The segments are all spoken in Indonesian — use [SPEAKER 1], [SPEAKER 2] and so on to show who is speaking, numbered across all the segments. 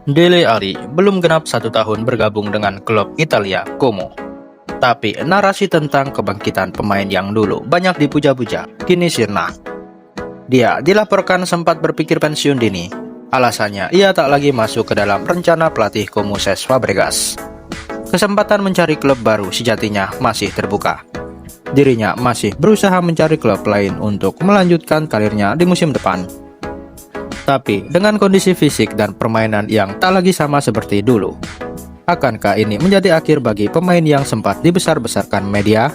[SPEAKER 1] Dele Alli belum genap 1 tahun bergabung dengan klub Italia Como. Tapi narasi tentang kebangkitan pemain yang dulu banyak dipuja-puja kini sirna. Dia dilaporkan sempat berpikir pensiun dini. Alasannya ia tak lagi masuk ke dalam rencana pelatih Como Cesc Fabregas. Kesempatan mencari klub baru sejatinya masih terbuka. Dirinya masih berusaha mencari klub lain untuk melanjutkan karirnya di musim depan. Tapi dengan kondisi fisik dan permainan yang tak lagi sama seperti dulu, akankah ini menjadi akhir bagi pemain yang sempat dibesar-besarkan media?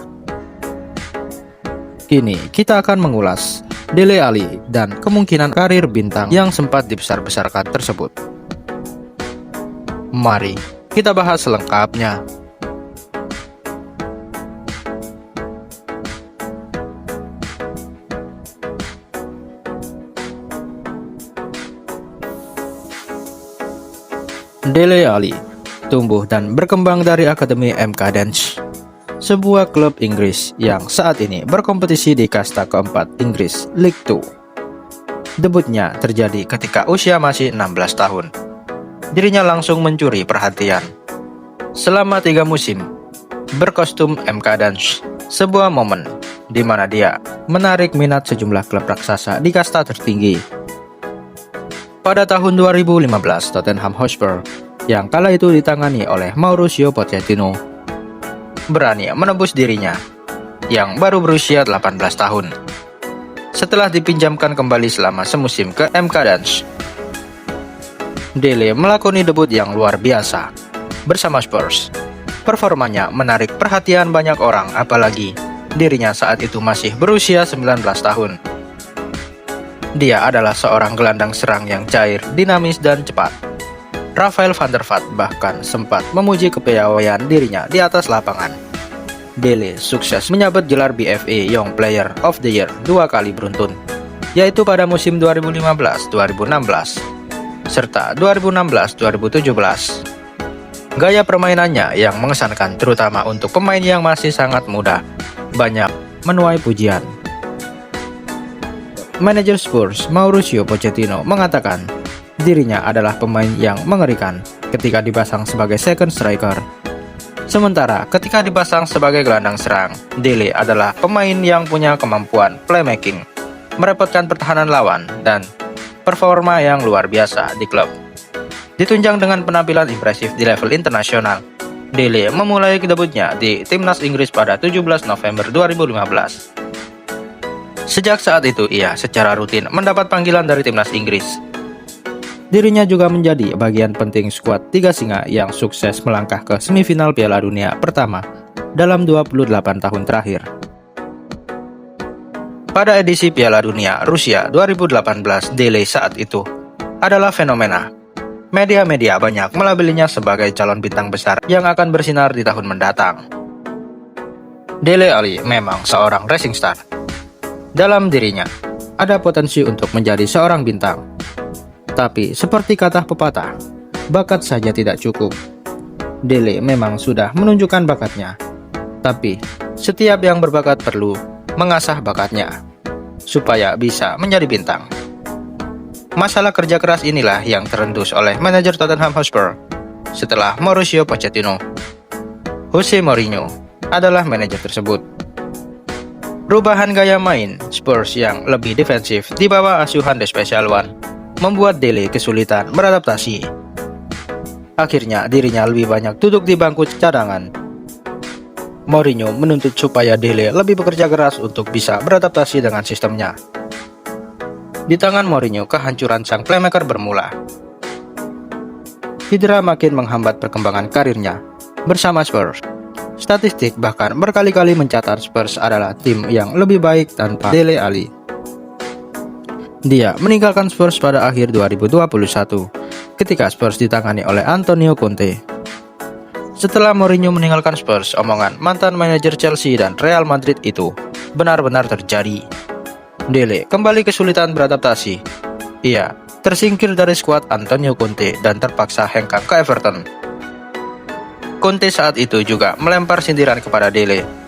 [SPEAKER 1] Kini kita akan mengulas Dele Alli dan kemungkinan karir bintang yang sempat dibesar-besarkan tersebut. Mari kita bahas selengkapnya. Dele Alli tumbuh dan berkembang dari Akademi MK Dons, sebuah klub Inggris yang saat ini berkompetisi di kasta keempat Inggris, League 2. Debutnya terjadi ketika usia masih 16 tahun. Dirinya langsung mencuri perhatian. Selama 3 musim, berkostum MK Dons, sebuah momen di mana dia menarik minat sejumlah klub raksasa di kasta tertinggi. Pada tahun 2015, Tottenham Hotspur yang kala itu ditangani oleh Mauricio Pochettino berani menembus dirinya yang baru berusia 18 tahun. Setelah dipinjamkan kembali selama semusim ke MK Dons, Dele melakoni debut yang luar biasa bersama Spurs. Performanya menarik perhatian banyak orang, apalagi dirinya saat itu masih berusia 19 tahun. Dia adalah seorang gelandang serang yang cair, dinamis, dan cepat. Rafael van der Vaart bahkan sempat memuji kepiawaian dirinya di atas lapangan. Dele sukses menyabet gelar BFA Young Player of the Year 2 kali beruntun, yaitu pada musim 2015-2016 serta 2016-2017. Gaya permainannya yang mengesankan terutama untuk pemain yang masih sangat muda banyak menuai pujian. Manajer Spurs Mauricio Pochettino mengatakan dirinya adalah pemain yang mengerikan ketika dipasang sebagai second striker. Sementara ketika dipasang sebagai gelandang serang, Dele adalah pemain yang punya kemampuan playmaking, merepotkan pertahanan lawan, dan performa yang luar biasa di klub. Ditunjang dengan penampilan impresif di level internasional, Dele memulai debutnya di timnas Inggris pada 17 November 2015. Sejak saat itu ia secara rutin mendapat panggilan dari timnas Inggris. Dirinya juga menjadi bagian penting skuad Tiga Singa yang sukses melangkah ke semifinal Piala Dunia pertama dalam 28 tahun terakhir. Pada edisi Piala Dunia Rusia 2018, Dele saat itu adalah fenomena. Media-media banyak melabelinya sebagai calon bintang besar yang akan bersinar di tahun mendatang. Dele Alli memang seorang rising star. Dalam dirinya ada potensi untuk menjadi seorang bintang. Tapi seperti kata pepatah, bakat saja tidak cukup. Dele memang sudah menunjukkan bakatnya. Tapi setiap yang berbakat perlu mengasah bakatnya supaya bisa menjadi bintang. Masalah kerja keras inilah yang terendus oleh manajer Tottenham Hotspur setelah Mauricio Pochettino. Jose Mourinho adalah manajer tersebut. Perubahan gaya main Spurs yang lebih defensif di bawah asuhan The Special One membuat Dele kesulitan beradaptasi. Akhirnya dirinya lebih banyak duduk di bangku cadangan. Mourinho menuntut supaya Dele lebih bekerja keras untuk bisa beradaptasi dengan sistemnya. Di tangan Mourinho, kehancuran sang playmaker bermula. Cedera makin menghambat perkembangan karirnya bersama Spurs. Statistik bahkan berkali-kali mencatat Spurs adalah tim yang lebih baik tanpa Dele Alli. Dia meninggalkan Spurs pada akhir 2021 ketika Spurs ditangani oleh Antonio Conte. Setelah Mourinho meninggalkan Spurs, omongan mantan manajer Chelsea dan Real Madrid itu benar-benar terjadi. Dele kembali kesulitan beradaptasi. Ia tersingkir dari skuad Antonio Conte dan terpaksa hengkang ke Everton. Conte saat itu juga melempar sindiran kepada Dele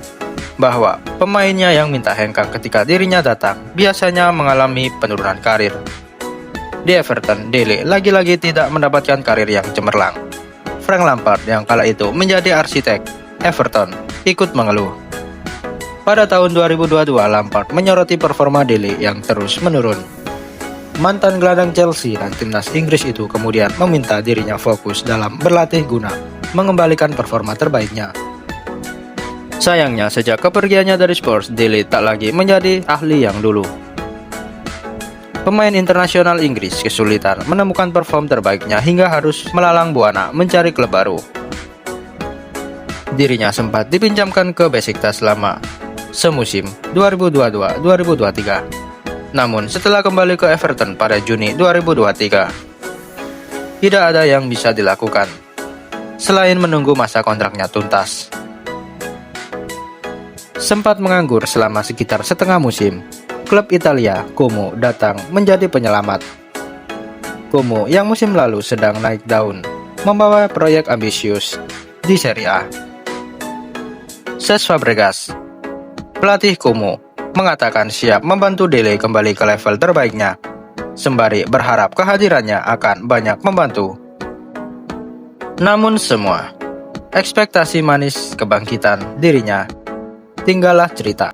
[SPEAKER 1] bahwa pemainnya yang minta hengkang ketika dirinya datang biasanya mengalami penurunan karir. Di Everton, Dele lagi-lagi tidak mendapatkan karir yang cemerlang. Frank Lampard yang kala itu menjadi arsitek Everton ikut mengeluh. Pada tahun 2022, Lampard menyoroti performa Dele yang terus menurun. Mantan gelandang Chelsea dan timnas Inggris itu kemudian meminta dirinya fokus dalam berlatih guna mengembalikan performa terbaiknya. Sayangnya, sejak kepergiannya dari Spurs, Dele tak lagi menjadi ahli yang dulu. Pemain internasional Inggris kesulitan menemukan perform terbaiknya hingga harus melalang buana mencari klub baru. Dirinya sempat dipinjamkan ke Besiktas selama semusim 2022-2023. Namun setelah kembali ke Everton pada Juni 2023, tidak ada yang bisa dilakukan selain menunggu masa kontraknya tuntas. Sempat menganggur selama sekitar setengah musim, klub Italia Como datang menjadi penyelamat. Como yang musim lalu sedang naik daun membawa proyek ambisius di Serie A. Cesc Fabregas, pelatih Como, mengatakan siap membantu Dele kembali ke level terbaiknya, sembari berharap kehadirannya akan banyak membantu. Namun semua ekspektasi manis kebangkitan dirinya tinggallah cerita.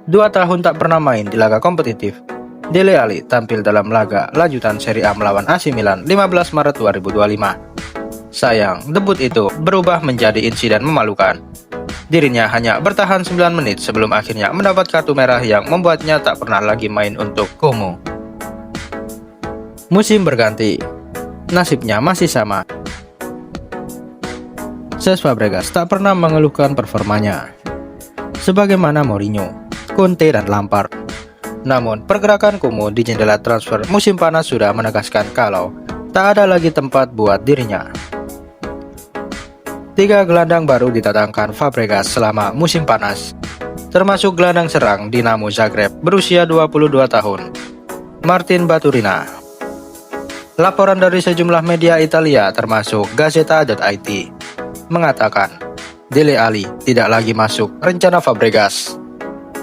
[SPEAKER 1] 2 tahun tak pernah main di laga kompetitif, Dele Alli tampil dalam laga lanjutan Serie A melawan AC Milan 15 Maret 2025. Sayang, debut itu berubah menjadi insiden memalukan. Dirinya hanya bertahan 9 menit sebelum akhirnya mendapat kartu merah yang membuatnya tak pernah lagi main untuk Como. Musim berganti, nasibnya masih sama. Cesc Fabregas tak pernah mengeluhkan performanya, sebagaimana Mourinho, Conte, dan Lampard. Namun, pergerakan Como di jendela transfer musim panas sudah menegaskan kalau tak ada lagi tempat buat dirinya. 3 gelandang baru didatangkan Fabregas selama musim panas, termasuk gelandang serang Dinamo Zagreb berusia 22 tahun, Martin Baturina. Laporan dari sejumlah media Italia termasuk Gazzetta.it mengatakan Dele Alli tidak lagi masuk rencana Fabregas.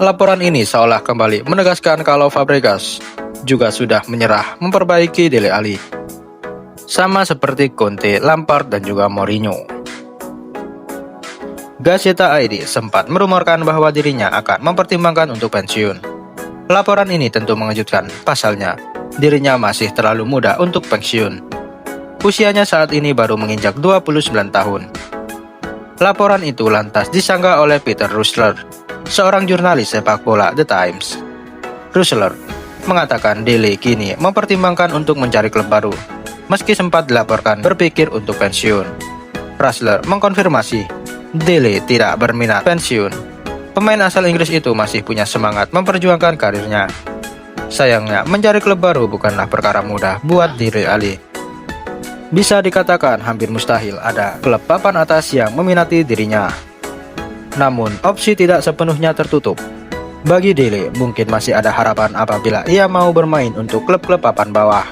[SPEAKER 1] Laporan ini seolah kembali menegaskan kalau Fabregas juga sudah menyerah memperbaiki Dele Alli, sama seperti Conte, Lampard, dan juga Mourinho. Gazzetta.it sempat merumorkan bahwa dirinya akan mempertimbangkan untuk pensiun. Laporan ini tentu mengejutkan, pasalnya dirinya masih terlalu muda untuk pensiun. Usianya saat ini baru menginjak 29 tahun. Laporan itu lantas disanggah oleh Peter Russler, seorang jurnalis sepak bola The Times. Russler mengatakan Dele kini mempertimbangkan untuk mencari klub baru, meski sempat dilaporkan berpikir untuk pensiun. Russler mengkonfirmasi Dele tidak berminat pensiun. Pemain asal Inggris itu masih punya semangat memperjuangkan karirnya. Sayangnya, mencari klub baru bukanlah perkara mudah buat Dele Alli. Bisa dikatakan hampir mustahil ada klub papan atas yang meminati dirinya. Namun, opsi tidak sepenuhnya tertutup. Bagi Dele, mungkin masih ada harapan apabila ia mau bermain untuk klub-klub papan bawah.